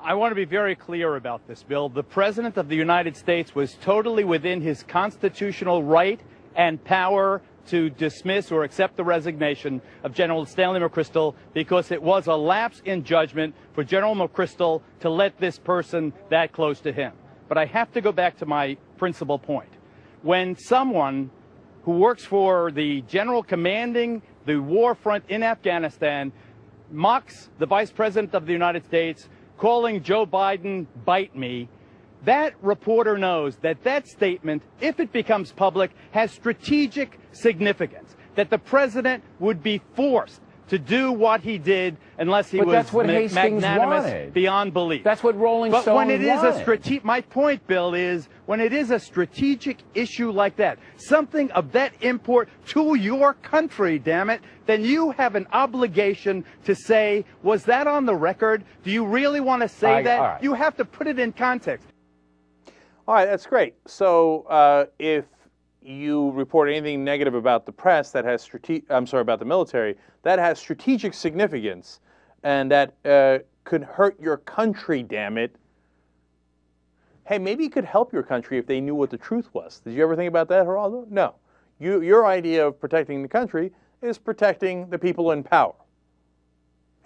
I want to be very clear about this, Bill. The President of the United States was totally within his constitutional right and power to dismiss or accept the resignation of General Stanley McChrystal because it was a lapse in judgment for General McChrystal to let this person that close to him. But I have to go back to my principal point. When someone who works for the general commanding the war front in Afghanistan mocks the Vice President of the United States, calling Joe Biden "bite me," that reporter knows that that statement, if it becomes public, has strategic significance, that the president would be forced to do what he did unless he was magnanimous beyond belief. That's what Rolling Stone wanted. But when it is my point, Bill, is when it is a strategic issue like that, something of that import to your country, damn it, then you have an obligation to say, was that on the record? Do you really want to say that? Right. You have to put it in context. All right, that's great. So if you report anything negative about the press that has about the military, that has strategic significance, and that could hurt your country, damn it. Hey, maybe it could help your country if they knew what the truth was. Did you ever think about that, Geraldo? No. Your idea of protecting the country is protecting the people in power.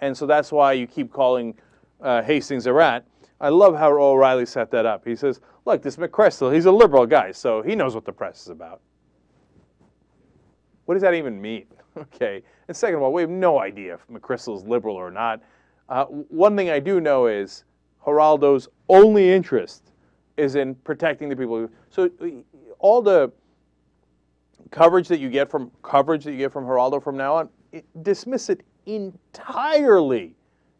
And so that's why you keep calling Hastings a rat. I love how O'Reilly set that up. He says, look, this McChrystal, he's a liberal guy, so he knows what the press is about. What does that even mean? Okay. And second of all, we have no idea if McChrystal is liberal or not. One thing I do know is Geraldo's only interest is in protecting the people. So all the coverage that you get from Geraldo from now on, dismiss it entirely.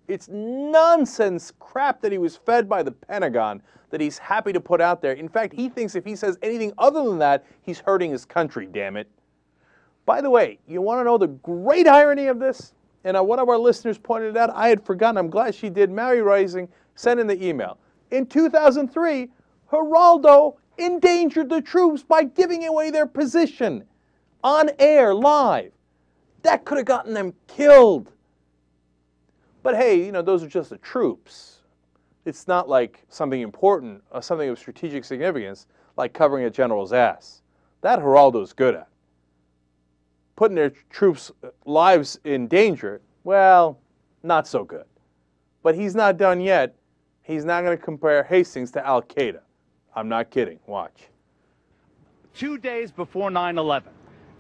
It's nonsense crap that he was fed by the Pentagon that he's happy to put out there. In fact, he thinks if he says anything other than that, he's hurting his country, damn it. By the way, you want to know the great irony of this? And one of our listeners pointed it out. I had forgotten. I'm glad she did. Mary Rising sent in the email. In 2003, Geraldo endangered the troops by giving away their position on air, live. That could have gotten them killed. But hey, those are just the troops. It's not like something important or something of strategic significance like covering a general's ass. That Geraldo's good at. Putting their troops' lives in danger, well, not so good. But he's not done yet. He's not going to compare Hastings to Al-Qaeda. I'm not kidding. Watch. 2 days before 9/11,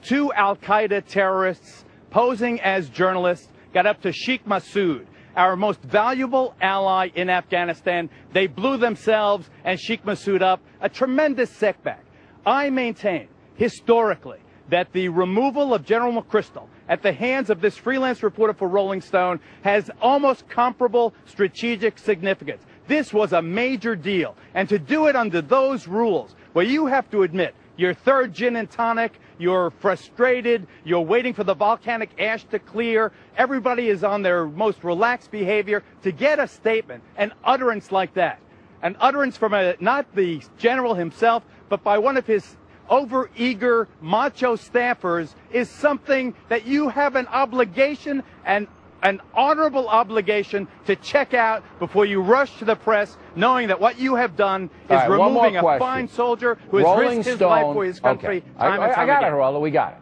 2 Al-Qaeda terrorists posing as journalists got up to Sheikh Massoud, our most valuable ally in Afghanistan. They blew themselves and Sheikh Massoud up. A tremendous setback. I maintain, historically, that the removal of General McChrystal at the hands of this freelance reporter for Rolling Stone has almost comparable strategic significance. This was a major deal. And to do it under those rules, where you have to admit your third gin and tonic, you're frustrated, you're waiting for the volcanic ash to clear, everybody is on their most relaxed behavior, to get a statement, an utterance like that, an utterance from not the general himself, but by one of his over-eager macho staffers, is something that you have an obligation, and an honorable obligation, to check out before you rush to the press, knowing that what you have done is removing a fine soldier who has risked his life for his country time and time I got again. it, Geraldo. We got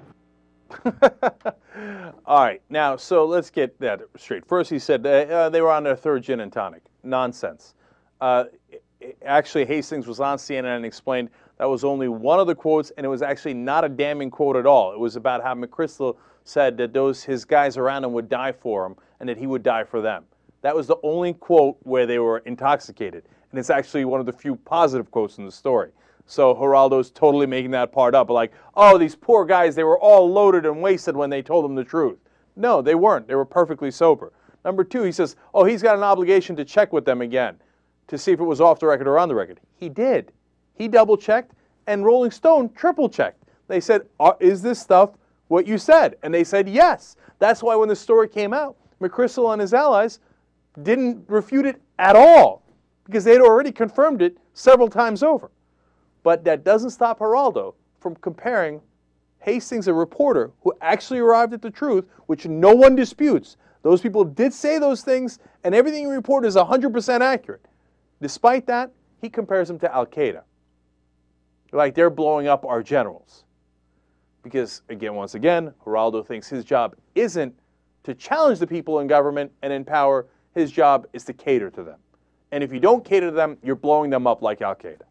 it. All right. Now, so let's get that straight. First, he said they were on their third gin and tonic. Nonsense. Actually, Hastings was on CNN and explained that was only one of the quotes, and it was actually not a damning quote at all. It was about how McChrystal said that his guys around him would die for him and that he would die for them. That was the only quote where they were intoxicated. And it's actually one of the few positive quotes in the story. So Geraldo's totally making that part up. Like, oh, these poor guys, they were all loaded and wasted when they told him the truth. No, they weren't. They were perfectly sober. Number two, he says, oh, he's got an obligation to check with them again to see if it was off the record or on the record. He did. He double-checked, and Rolling Stone triple-checked. They said, is this stuff what you said? And they said yes. That's why when the story came out, McChrystal and his allies didn't refute it at all, because they'd already confirmed it several times over. But that doesn't stop Geraldo from comparing Hastings, a reporter who actually arrived at the truth, which no one disputes, Those people did say those things, and everything he reported is 100% accurate. Despite that, he compares them to Al-Qaeda. Like they're blowing up our generals. Because, again, once again, Geraldo thinks his job isn't to challenge the people in government and in power. His job is to cater to them. And if you don't cater to them, you're blowing them up like Al-Qaeda.